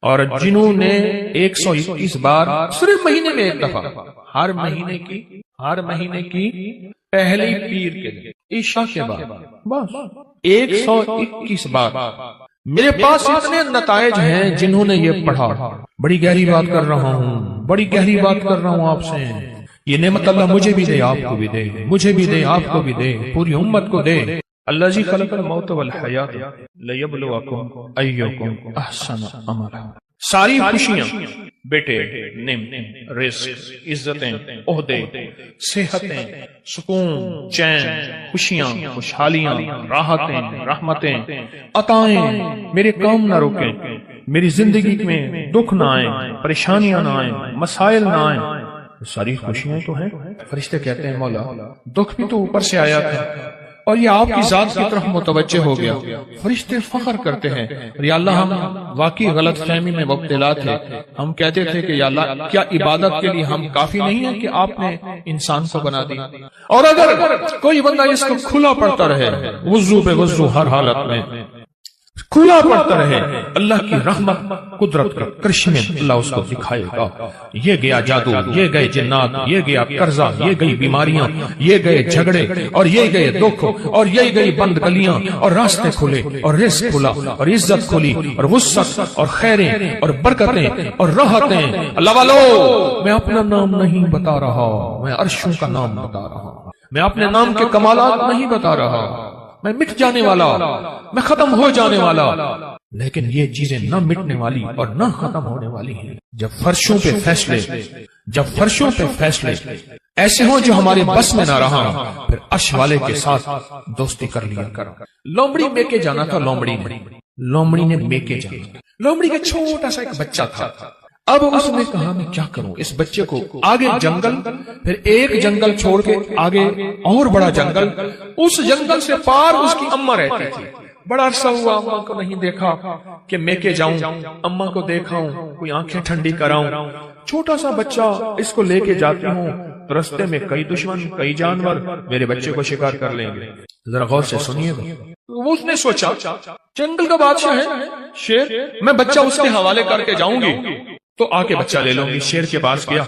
اور جنہوں نے 121 بار صرف مہینے میں ایک دفعہ ہر مہینے کی پہلی پیر کے دن عشاء کے بعد بس 121 بار. میرے پاس اتنے نتائج ہیں جنہوں نے یہ پڑھا. بڑی گہری بات کر رہا ہوں آپ سے. یہ نعمت اللہ مجھے بھی دے، آپ کو بھی دے، مجھے بھی دے، آپ کو بھی دے، پوری امت کو دے. الذی خلق الموت والحیات لیبلوکم ایکم احسن عملا. ساری خوشیاں، بیٹے، نعمتیں، رزق، عزتیں، عہدے، صحتیں، سکون، چین، خوشیاں، خوشحالیاں، راحتیں، رحمتیں، عطائیں میرے کام نہ روکیں. میری زندگی میں دکھ نہ آئیں، پریشانیاں نہ آئیں، مسائل نہ آئیں. ساری خوشیاں تو ہیں. فرشتے کہتے ہیں مولا دکھ بھی تو اوپر سے آیا تھا اور یہ آپ کی ذات کی طرف متوجہ ہو گیا. فرشتے فخر کرتے ہیں یا اللہ ہم واقعی غلط فہمی میں مبتلا تھے. ہم کہتے تھے کہ یا اللہ کیا عبادت کے لیے ہم کافی نہیں ہیں کہ آپ نے انسان کو بنا دیا. اور اگر کوئی بندہ اس کو کھلا پڑتا رہے وضو بے وضو ہر حالت میں کھلا پڑتا رہے، اللہ کی رحمت قدرت کا کرشمے اللہ اس کو دکھائے گا. یہ گیا جادو، یہ گئے جنات، یہ گیا قرضہ، یہ گئی بیماریاں، یہ گئے جھگڑے، اور یہ گئے دکھ، اور یہ گئی بند گلیاں، اور راستے کھلے، اور رزق کھلا، اور عزت کھلی، اور وسعت، اور خیریں، اور برکتیں، اور راحتیں. اللہ والو میں اپنا نام نہیں بتا رہا، میں عرشوں کا نام بتا رہا. میں اپنے نام کے کمالات نہیں بتا رہا. میں مٹ جانے والا، میں ختم ہو جانے والا، لیکن یہ چیزیں نہ مٹنے والی اور نہ ختم ہونے والی ہیں. جب فرشوں پہ فیصلے ایسے ہوں جو ہمارے بس میں نہ رہا، پھر عرش والے کے ساتھ دوستی کر لیا کر. لومڑی میکے جانا تھا. لومڑی نے میکے جانا. لومڑی کا چھوٹا سا ایک بچہ تھا. اب اس نے کہا میں کیا کروں اس بچے کو. آگے جنگل، پھر ایک جنگل چھوڑ کے آگے اور بڑا جنگل. اس جنگل سے پار اس کی اماں رہتی تھی. بڑا عرصہ ہوا اماں کو نہیں دیکھا کہ میں کے جاؤں، اماں کو دیکھاؤں، کوئی آنکھیں ٹھنڈی کراؤں. چھوٹا سا بچہ اس کو لے کے جاتی ہوں، رستے میں کئی دشمن، کئی جانور میرے بچے کو شکار کر لیں گے. ذرا غور سے سنیے گا. اس نے سوچا جنگل کا بادشاہ ہے شیر، میں بچہ اس کے حوالے کر کے جاؤں گی تو آ کے بچہ لے لوں گی. شیر کے پاس گیا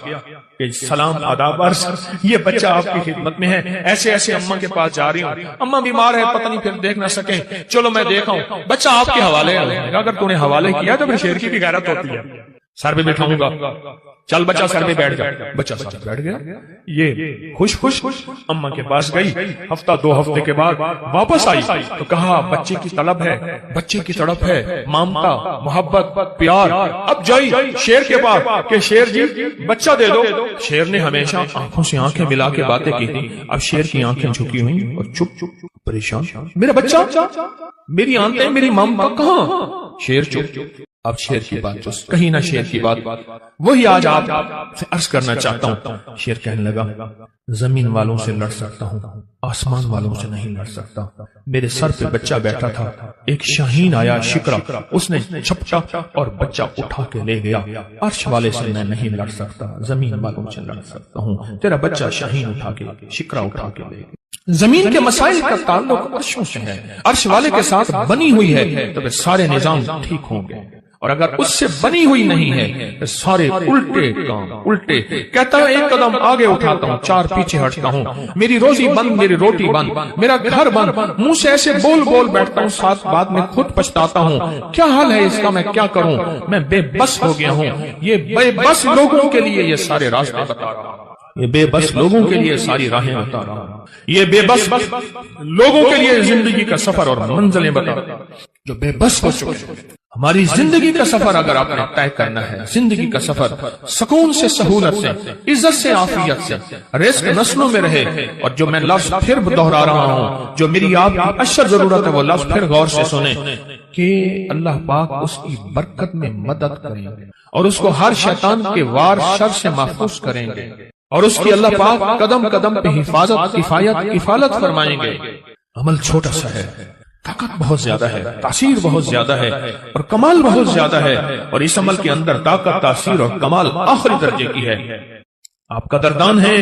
کہ سلام آداب عرض، یہ بچہ آپ کی خدمت میں ہے. ایسے اماں کے پاس جا رہی ہوں، اماں بیمار ہے، پتہ نہیں پھر دیکھ نہ سکیں، چلو میں دیکھاؤں، بچہ آپ کے حوالے ہے. اگر تو نے حوالے کیا تو پھر شیر کی بھی غیرت ہوتی ہے. سر پہ بٹھاؤں گا، چل بچہ سر پہ بیٹھ جا. بچہ سر پہ بیٹھ گیا. یہ خوش اماں کے پاس گئی. ہفتہ 2 ہفتے کے بعد واپس آئی تو کہا بچے کی طلب ہے، بچے کی تڑپ ہے، مامتا، محبت، پیار. اب جائی شیر کے پاس کہ شیر جی بچہ دے دو. شیر نے ہمیشہ آنکھوں سے آنکھیں ملا کے باتیں کی تھی. اب شیر کی آنکھیں جھکی ہوئی اور چپ پریشان. میرا بچہ، میری آنکھیں، میری مامتا کہاں؟ شیر چپ. اب شیر کی بات جو کہیں نہ شیر کی بات وہی آج آپ سے عرض کرنا چاہتا ہوں. شیر کہنے لگا زمین والوں سے لڑ سکتا ہوں، آسمان والوں سے نہیں لڑ سکتا. میرے سر پہ بچہ بیٹھا تھا، ایک شاہین آیا شکرا، اس نے جھپٹا اور بچہ اٹھا کے لے گیا. عرش والے سے میں نہیں لڑ سکتا، زمین والوں سے لڑ سکتا ہوں. تیرا بچہ شاہین اٹھا کے، شکرا اٹھا کے لے گیا. زمین کے مسائل کا تعلق عرشوں سے ہے، عرش والے کے ساتھ بنی ہوئی ہے تو پھر سارے نظام ٹھیک ہوں گے. اور اگر اس سے بنی ہوئی نہیں ہے تو سارے الٹے کام الٹے. کہتا ہے ایک قدم آگے اٹھاتا ہوں، 4 پیچھے ہٹتا ہوں. میری روزی بند، میری روٹی بند، میرا گھر بند. منہ سے ایسے بول بیٹھتا ہوں، ساتھ بعد میں خود پچھتاتا ہوں. کیا حال ہے اس کا، میں کیا کروں؟ میں بے بس ہو گیا ہوں. یہ بے بس لوگوں کے لیے یہ سارے راستے بتا رہا ہوں. یہ بے بس لوگوں کے لیے ساری راہیں بتا رہا ہوں. یہ بے بس لوگوں کے لیے زندگی کا سفر اور منزلیں بتا رہا ہوں جو بے بس ہو چکے ہیں. ہماری زندگی کا سفر اگر آپ نے طے کرنا ہے، زندگی کا سفر سکون سے، سہولت سے، عزت سے، عافیت سے، رزق نسلوں میں رہے. اور جو میں لفظ پھر دہرا رہا ہوں، جو میری آپ کی اشد ضرورت ہے، وہ لفظ پھر غور سے سنیں کہ اللہ پاک اس کی برکت میں مدد کریں گے اور اس کو ہر شیطان کے وار شر سے محفوظ کریں گے اور اس کی اللہ پاک قدم قدم پہ حفاظت، کفالت فرمائیں گے. عمل چھوٹا سا ہے، طاقت بہت زیادہ ہے، تاثیر بہت زیادہ ہے اور کمال بہت زیادہ ہے. اور اس عمل کے اندر طاقت، تاثیر اور کمال آخری درجے کی ہے. آپ قدردان ہیں،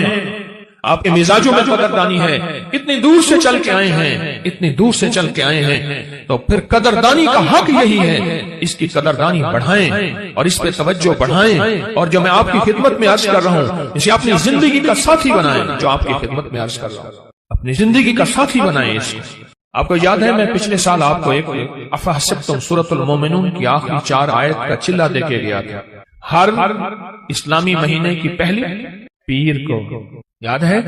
آپ کے مزاجوں میں قدردانی ہے، اتنی دور سے چل کے آئے ہیں، اتنی دور سے چل کے آئے ہیں، تو پھر قدردانی کا حق یہی ہے، اس کی قدردانی بڑھائیں اور اس پہ توجہ بڑھائیں، اور جو میں آپ کی خدمت میں عرض کر رہا ہوں اسے اپنی زندگی کا ساتھی بنائیں، جو آپ کی خدمت میں عرض کر رہا ہوں اپنی زندگی کا ساتھی بنائیں اس کو۔ آپ کو یاد ہے میں پچھلے سال آپ کو ایک افحسبتم سورۃ المومنون کی آخری 4 آیت کا چلہ دے کے گیا تھا۔ ہر اسلامی مہینے کی پہلی پیر کو یاد ہے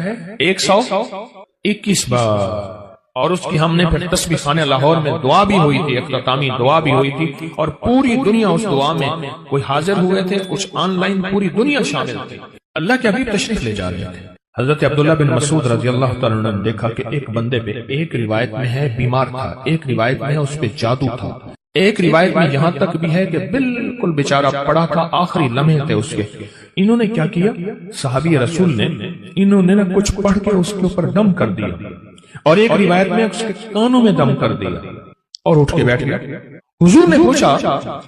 121 بار، اور اس کی ہم نے پھر تسبیح خانہ لاہور میں دعا بھی ہوئی تھی، اختتامی دعا بھی ہوئی تھی، اور پوری دنیا اس دعا میں کوئی حاضر ہوئے تھے، کچھ آن لائن پوری دنیا شامل تھی۔ اللہ کے حبیب تشریف لے جا رہے تھے۔ حضرت عبداللہ بن مسعود رضی اللہ تعالیٰ عنہ نے دیکھا کہ ایک بندے پہ، ایک روایت میں ہے بیمار تھا، ایک روایت میں ہے اس پہ جادو تھا، ایک روایت میں یہاں تک بھی ہے کہ بالکل بیچارہ پڑا تھا، آخری لمحے تھے اس کے۔ انہوں نے کیا کیا؟ صحابی رسول نے انہوں نے کچھ پڑھ کے اس کے اوپر دم کر دیا، اور ایک روایت میں اس کے کانوں میں دم کر دیا اور اٹھ کے بیٹھ گیا۔ حضور نے پوچھا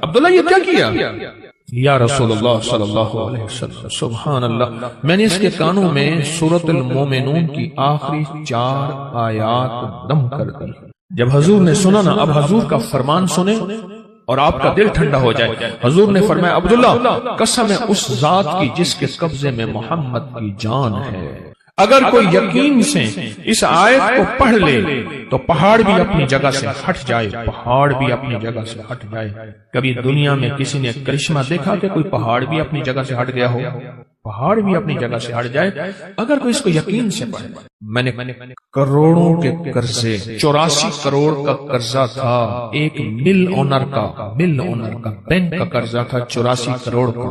عبداللہ یہ کیا کیا؟ یا رسول اللہ صلی اللہ علیہ وسلم سبحان اللہ، میں نے اس کے کانوں میں سورۃ المومنون کی آخری 4 آیات دم کر دی۔ جب حضور نے سنا نا، اب حضور کا فرمان سنے اور آپ کا دل ٹھنڈا ہو جائے۔ حضور نے فرمایا عبداللہ قسم ہے اس ذات کی جس کے قبضے میں محمد کی جان ہے، اگر کوئی یقین سے اس آیت کو پڑھ لے تو پہاڑ بھی اپنی جگہ سے ہٹ جائے، پہاڑ بھی اپنی جگہ سے ہٹ جائے۔ کبھی دنیا میں کسی نے کرشمہ دیکھا کہ کوئی پہاڑ بھی اپنی جگہ سے ہٹ گیا ہو؟ پہاڑ بھی اپنی جگہ سے ہٹ جائے اگر کوئی اس کو یقین سے پڑھے۔ میں نے کروڑوں کے قرضے، 84 کروڑ کا قرضہ تھا، ایک مل اونر کا بینک کا قرضہ تھا 84 کروڑ کا،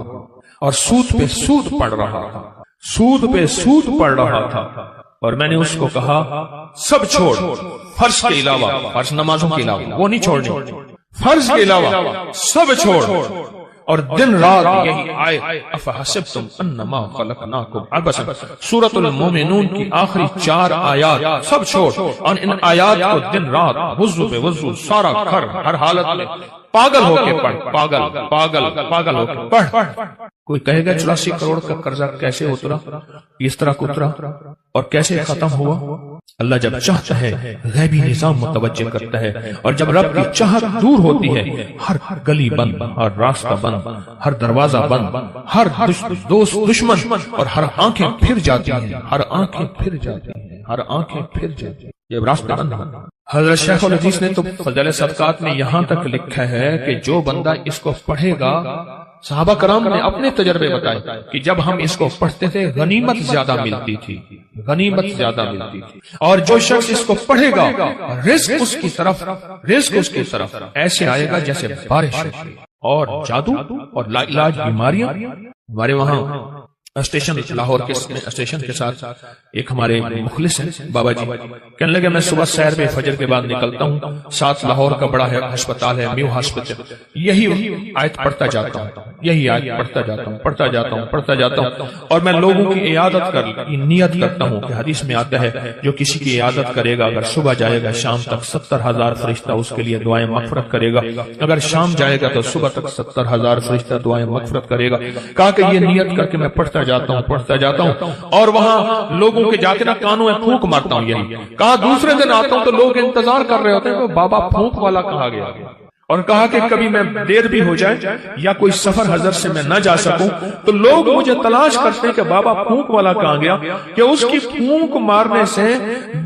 اور سود پہ سود پڑ رہا تھا، سود پہ سود پڑ رہا تھا، اور میں نے اس کو کہا سب چھوڑ، فرض کے علاوہ، فرض نمازوں کے علاوہ وہ نہیں چھوڑنی، فرض کے علاوہ سب چھوڑ، اور دن رات یہی آیت افحسبتم انما خلقناکم عبثا، سورۃ المومنون کی آخری 4 آیات سب چھوڑ، اور ان آیات کو دن رات وضو پہ وضو، سارا گھر ہر حالت میں پاگل ہو کے پڑھ، پاگل ہو کے پڑھ۔ کوئی کہے گا 84 کروڑ کا قرضہ کیسے اترا، اس طرح اترا اور کیسے ختم ہوا؟ اللہ جب چاہتا ہے غیبی نظام متوجہ کرتا ہے، اور جب رب کی چاہت دور ہوتی ہے ہر گلی بند، ہر راستہ بند، ہر دروازہ بند، ہر دوست دشمن، اور ہر آنکھیں پھر جاتی ہیں، ہر آنکھیں پھر جاتی ہیں، ہر آنکھیں پھر جاتی ہیں، یہ راستہ بند ہے۔ حضرت شیخ الحدیث نے تو فضائل صدقات میں یہاں تک لکھا ہے کہ جو بندہ اس کو پڑھے گا، صحابہ کرام نے اپنے تجربے بتائے کہ جب ہم اس کو پڑھتے تھے غنیمت زیادہ ملتی تھی، غنیمت زیادہ ملتی تھی، اور جو شخص اس کو پڑھے گا رزق اس کی طرف ایسے آئے گا جیسے بارش ہوتی، اور جادو اور لا علاج بیماریاں۔ ہمارے وہاں اسٹیشن لاہور کے اسٹیشن کے ساتھ ایک ہمارے مخلص ہیں بابا جی، کہنے لگے میں صبح سیر پہ فجر کے بعد نکلتا ہوں، ساتھ لاہور کا بڑا ہسپتال ہے میو ہاسپٹل، یہی آیت پڑھتا جاتا ہوں، یہی آیت پڑھتا جاتا ہوں، اور میں لوگوں کی عیادت کی نیت کرتا ہوں کہ حدیث میں آتا ہے جو کسی کی عیادت کرے گا، اگر صبح جائے گا شام تک 70,000 فرشتہ اس کے لیے دعائیں مغفرت کرے گا، اگر شام جائے گا تو صبح تک 70,000 فرشتہ دعائیں مغفرت کرے گا۔ کہا کہ یہ نیت کر کے میں پڑھتا جاتا ہوں، اور وہاں لوگوں کے جاتے نا کانوں میں پھونک مارتا ہوں، یہی کہا دوسرے دن آتا ہوں تو لوگ انتظار کر رہے ہوتے ہیں کہ بابا پھونک والا کہاں گیا، اور کہا کہ کبھی میں دیر بھی ہو جائے یا کوئی سفر حضر سے میں نہ جا سکوں تو لوگ مجھے تلاش کرتے ہیں کہ بابا پھونک والا کہاں گیا، کہ اس کی پھونک مارنے سے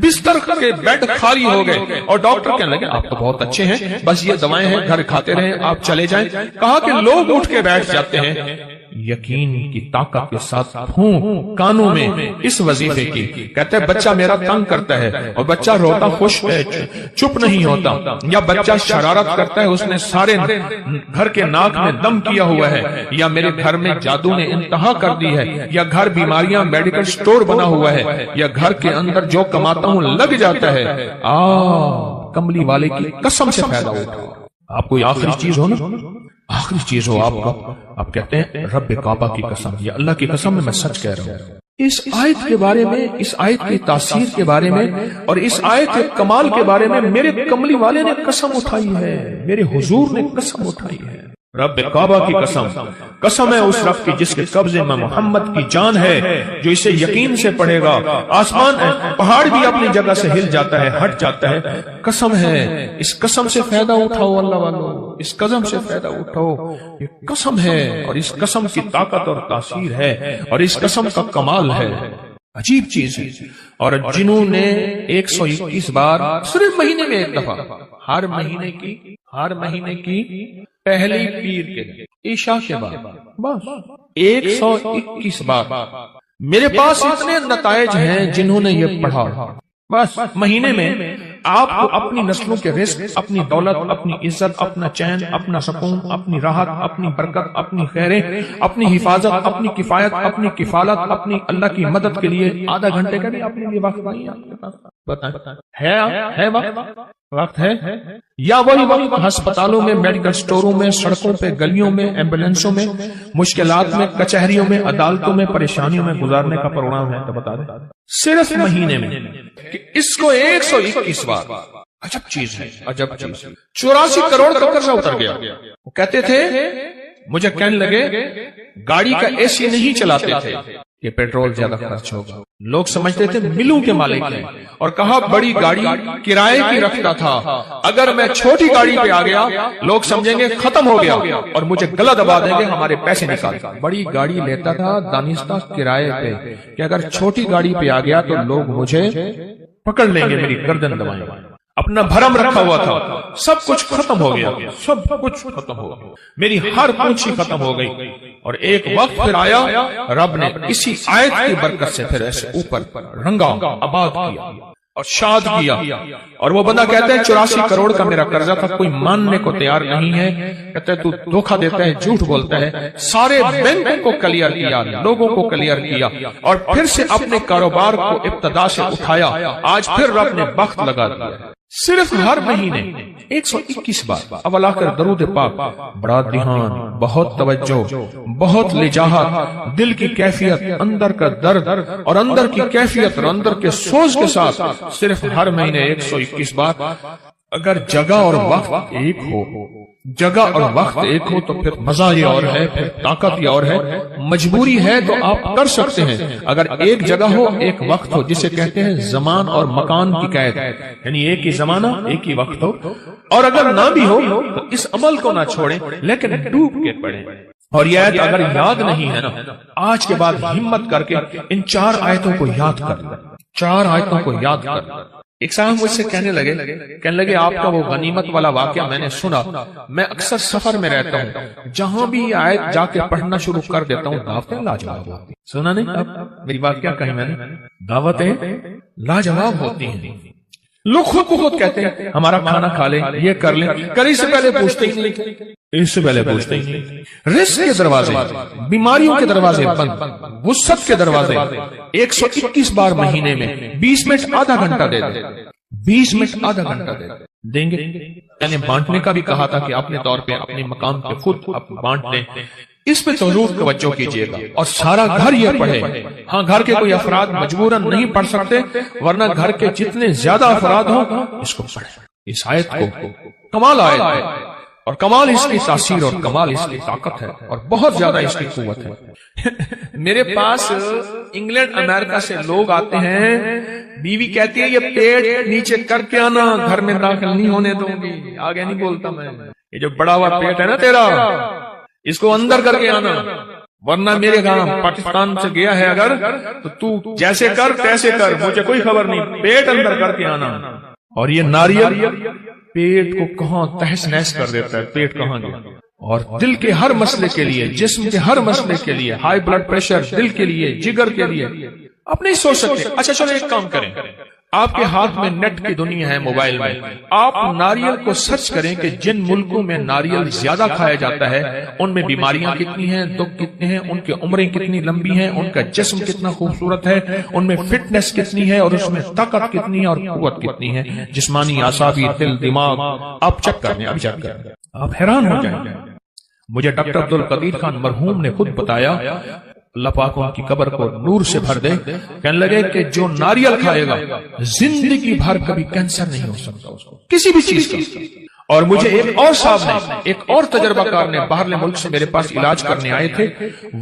بستر کے بیڈ خالی ہو گئے، اور ڈاکٹر کہنے لگے آپ تو بہت اچھے ہیں، بس یہ دوائیں ہیں گھر کھاتے رہیں، آپ چلے جائیں۔ کہا کہ لوگ اٹھ کے بیٹھ جاتے ہیں یقین کی طاقت کے ساتھ پھونک کانوں میں اس وظیفے کی، کہتے ہیں بچہ میرا تنگ کرتا ہے، اور بچہ روتا خوش ہے، چپ نہیں ہوتا، یا بچہ شرارت کرتا ہے، اس نے سارے گھر کے ناک میں دم کیا ہوا ہے، یا میرے گھر میں جادو نے انتہا کر دی ہے، یا گھر بیماریاں میڈیکل سٹور بنا ہوا ہے، یا گھر کے اندر جو کماتا ہوں لگ جاتا ہے، کملی والے کی قسم سے پیدا ہوتا۔ آپ کوئی آخری چیز ہو نا، آخری چیز ہو آپ کا، آپ کہتے ہیں رب کعبہ کی قسم، یا اللہ کی قسم میں سچ کہہ رہا ہوں۔ اس آیت کے بارے میں، اس آیت کی تاثیر کے بارے میں، اور اس آیت کے کمال کے بارے میں میرے کملی والے نے قسم اٹھائی ہے، میرے حضور نے قسم اٹھائی ہے۔ رب کعبہ کی قسم، قسم ہے اس رب کی جس کے قبضے میں محمد کی جان ہے، جو اسے یقین سے پڑھے گا آسمان پہاڑ بھی اپنی جگہ سے ہل جاتا ہے، ہٹ جاتا ہے۔ قسم ہے، اس قسم سے فائدہ اٹھاؤ اللہ والو، اس قسم سے فائدہ اٹھاؤ، یہ قسم ہے اور اس قسم کی طاقت اور تاثیر ہے اور اس قسم کا کمال ہے، عجیب چیز ہے۔ اور جنہوں نے 121 بار صرف مہینے میں ایک دفعہ، ہر مہینے کی پہلی پیر کے دن عشاء کے بعد بس 121 بار، میرے پاس اتنے نتائج ہیں جنہوں نے یہ پڑھا، بس مہینے میں آپ کو اپنی نسلوں کے رزق، اپنی دولت، اپنی عزت، اپنا چین، اپنا سکون، اپنی راحت، اپنی برکت، اپنی خیریں، اپنی حفاظت، اپنی کفایت، اپنی کفالت، اپنی اللہ کی مدد کے لیے آدھا گھنٹے کا بھی اپنے لیے وقت نہیں آپ کے پاس، بتائیں ہے وقت ہے یا وہی وقت ہسپتالوں میں، میڈیکل سٹوروں میں، سڑکوں پہ، گلیوں میں، ایمبولینسوں میں، مشکلات میں، کچہریوں میں، عدالتوں میں، پریشانیوں میں گزارنے کا پروگرام ہے؟ تو بتا دیں صرف مہینے میں کہ اس کو 121 بار، عجب چیز ہے، عجب چیز ہے۔ 84 کروڑ کا قرضہ اتر گیا۔ وہ کہتے تھے، مجھے کہنے لگے گاڑی کا اے سی نہیں چلاتے تھے کہ پیٹرول زیادہ خرچ ہوگا، لوگ سمجھتے تھے ملوں کے مالک ہیں، اور کہا بڑی گاڑی کرائے کی رکھتا تھا، اگر میں چھوٹی گاڑی پہ آ گیا لوگ سمجھیں گے ختم ہو گیا اور مجھے گلا دبا دیں گے، ہمارے پیسے نکال۔ بڑی گاڑی لیتا تھا دانستہ کرائے پہ کہ اگر چھوٹی گاڑی پہ آ گیا تو لوگ مجھے پکڑ لیں گے، میری گردن دبائیں گے۔ اپنا بھرم رکھا ہوا تھا، سب کچھ ختم ہو گیا، سب کچھ ختم ہو گیا، میری ہر پونچھی ختم ہو گئی۔ اور ایک وقت پھر آیا، رب نے اسی آیت کی برکت سے پھر ایسے اوپر رنگا، آباد کیا اور شاد کیا۔ اور وہ بندہ کہتا ہے 84 کروڑ کا میرا قرضہ تھا، کوئی ماننے کو تیار نہیں ہے، کہتا ہے تو دھوکہ دیتا ہے، جھوٹ بولتا ہے۔ سارے بینکوں کو کلیئر کیا، لوگوں کو کلیئر کیا، اور پھر سے اپنے کاروبار کو ابتدا سے اٹھایا۔ آج پھر رب نے وقت لگا دیا، صرف ہر مہینے 121 بار۔ اب آ کر درود پاک، بڑا دھیان، بہت توجہ، بہت لجاہت، دل کی کیفیت، اندر کا درد اور اندر کی کیفیت اور اندر کے سوز کے ساتھ صرف ہر مہینے 121 بار۔ اگر جگہ اور وقت ایک ہو، جگہ اور وقت ایک ہو تو پھر مزہ یہ اور ہے، پھر طاقت یہ اور ہے۔ مجبوری ہے تو آپ کر سکتے ہیں، اگر ایک جگہ ہو، ایک وقت ہو، جسے کہتے ہیں زمان اور مکان کی قید، یعنی ایک ہی زمانہ، ایک ہی وقت ہو، اور اگر نہ بھی ہو تو اس عمل کو نہ چھوڑیں لیکن ڈوب کے پڑھیں۔ اور یہ آیت اگر یاد نہیں ہے نا، آج کے بعد ہمت کر کے ان 4 آیتوں کو یاد کر لیں، 4 آیتوں کو یاد کر لیں۔ ایک صاحب مجھ سے کہنے لگے آپ کا وہ غنیمت والا واقعہ میں نے سنا، میں اکثر سفر میں رہتا ہوں، جہاں بھی یہ آیت جا کے پڑھنا شروع کر دیتا ہوں دعوتیں لاجواب ہوتی ہیں۔ سنا نہیں؟ اب میری بات کیا کہی میں نے، دعوتیں لاجواب ہوتی ہیں۔ لوگ خود کو خود کہتے ہیں ہمارا کھانا کھا لیں، یہ کر لیں، کری سے پہلے پوچھتے ہی نہیں، اس سے پہلے پوچھتے ہی نہیں۔ رزق کے دروازے، بیماریوں کے دروازے بند، وسعت کے دروازے 121 بار مہینے میں 20 منٹ آدھا گھنٹہ دے دیں، 20 منٹ آدھا گھنٹہ دیں گے۔ میں نے بانٹنے کا بھی کہا تھا کہ اپنے طور پہ اپنے مقام پہ خود آپ بانٹ دیں، اس پہ ضرور توجہ کیجیے گا، اور سارا گھر یہ پڑھے۔ ہاں گھر کے کوئی افراد مجبوراً نہیں پڑھ سکتے، ورنہ گھر کے جتنے زیادہ افراد ہوں اس کو پڑھیں، اس آیت کو۔ کمال آیت ہے، اور کمال اس کی تاثیر اور کمال اس کی طاقت ہے، اور بہت زیادہ اس کی قوت ہے۔ میرے پاس انگلینڈ امریکہ سے لوگ آتے ہیں، بیوی کہتی ہے یہ پیٹ نیچے کر کے آنا، گھر میں داخل نہیں ہونے دوں گی، آگے نہیں بولتا میں، یہ جو بڑا ہوا پیٹ ہے نا تیرا، اس کو اندر کر کے آنا، ورنہ میرے گھر پاکستان سے گیا ہے اگر تو جیسے کر تیسے کر، مجھے کوئی خبر نہیں، پیٹ اندر کر کے آنا۔ اور یہ ناریل پیٹ کو کہاں تہس نہس کر دیتا ہے، پیٹ کہاں گیا۔ اور دل کے ہر مسئلے کے لیے، جسم کے ہر مسئلے کے لیے، ہائی بلڈ پریشر، دل کے لیے، جگر کے لیے، آپ نہیں سوچ سکتے۔ اچھا چلو ایک کام کریں، آپ کے ہاتھ میں نیٹ کی دنیا ہے، موبائل میں، آپ ناریل کو سرچ کریں کہ جن ملکوں میں ناریل زیادہ کھایا جاتا ہے ان میں بیماریاں کتنی ہیں، دکھ کتنے ہیں، ان کی عمریں کتنی لمبی ہیں، ان کا جسم کتنا خوبصورت ہے، ان میں فٹنس کتنی ہے، اور اس میں طاقت کتنی ہے اور قوت کتنی ہے، جسمانی، اعصابی، دل، دماغ۔ آپ چیک کریں، اب چیک کریں، آپ حیران ہو جائیں گے۔ مجھے ڈاکٹر عبدالقدیر خان مرحوم نے خود بتایا، اللہ پاک ان کی قبر کو نور سے بھر دے، کہنے لگے کہ جو ناریل کھائے گا زندگی بھر کبھی کینسر نہیں ہو سکتا اس کو، کسی بھی چیز کا۔ اور مجھے ایک اور صاحب نے، ایک اور تجربہ کار نے باہرلے ملک سے میرے پاس علاج کرنے آئے تھے،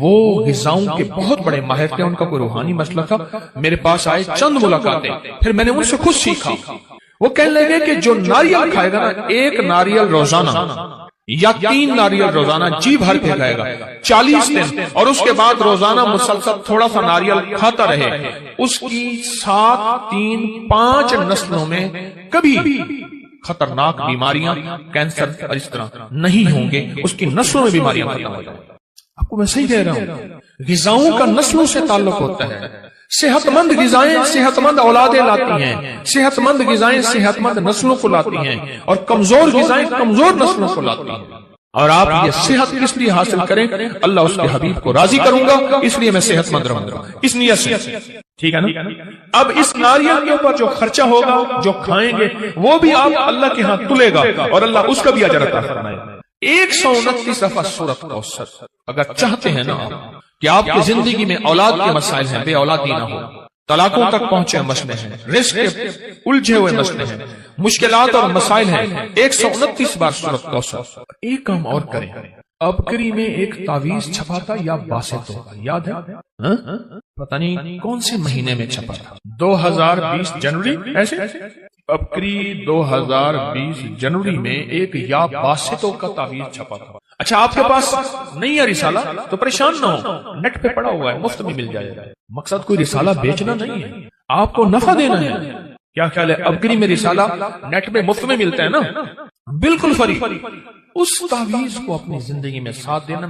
وہ غذاؤں کے بہت بڑے ماہر تھے، ان کا کوئی روحانی مسئلہ تھا، میرے پاس آئے، چند ملاقاتیں، پھر میں نے ان سے خود سیکھا۔ وہ کہنے لگے کہ جو ناریل کھائے گا نا، ایک ناریل روزانہ یا 3 ناریل روزانہ جی بھر کے کھائے گا 40 دن، اور اس کے بعد روزانہ مسلسل تھوڑا سا ناریل کھاتا رہے، اس کی 7، 3، 5 نسلوں میں کبھی خطرناک بیماریاں، کینسر اور اس طرح نہیں ہوں گے، اس کی نسلوں میں بیماریاں ختم ہو جائیں۔ آپ کو میں صحیح کہہ رہا ہوں، غذاؤں کا نسلوں سے تعلق ہوتا ہے۔ صحت مند غذائیں صحت مند اولادیں لاتی ہیں، صحت مند غذائیں صحت مند نسلوں کو لاتی ہیں، اور کمزور غذائیں کمزور نسلوں کو لاتی ہیں۔ اور آپ یہ صحت کس لیے حاصل کریں؟ اللہ اس کے حبیب کو راضی کروں گا، اس لیے میں صحت مند رہوں گا، اس نیت سے، ٹھیک ہے نا؟ اب اس ناریل کے اوپر جو خرچہ ہوگا، جو کھائیں گے، وہ بھی آپ اللہ کے ہاں تلے گا، اور اللہ اس کا بھی اجر عطا فرمائے گا۔ 129 دفعہ سورۃ کوثر۔ اگر چاہتے ہیں نا کہ آپ کی زندگی میں اولاد کے مسائل ہیں، بے اولادی نہ ہو، طلاقوں تک پہنچے مسئلے ہیں، رزق کے الجھے ہوئے مسئلے ہیں، مشکلات اور مسائل ہیں، 129 بار سورۃ کوثر۔ ایک کام اور کریں، ابکری میں ایک تعویذ چھپا تھا یا باسط ہوگا، یاد ہے؟ پتہ نہیں کون سے مہینے میں چھپا تھا، 2020 جنوری، ایسے ابکری 2020 جنوری میں ایک یا باسطوں کا تعویذ چھپا تھا۔ اچھا، آپ کے پاس نہیں ہے رسالہ تو پریشان نہ ہو، نیٹ پہ پڑا ہوا ہے، مفت میں مل جائے گا۔ مقصد کوئی رسالہ بیچنا نہیں ہے، آپ کو نفع دینا ہے۔ کیا خیال ہے؟ ابکری میں رسالہ نیٹ میں مفت میں ملتا ہے نا، بالکل فری۔ اس تعویذ کو اپنی زندگی میں ساتھ دینا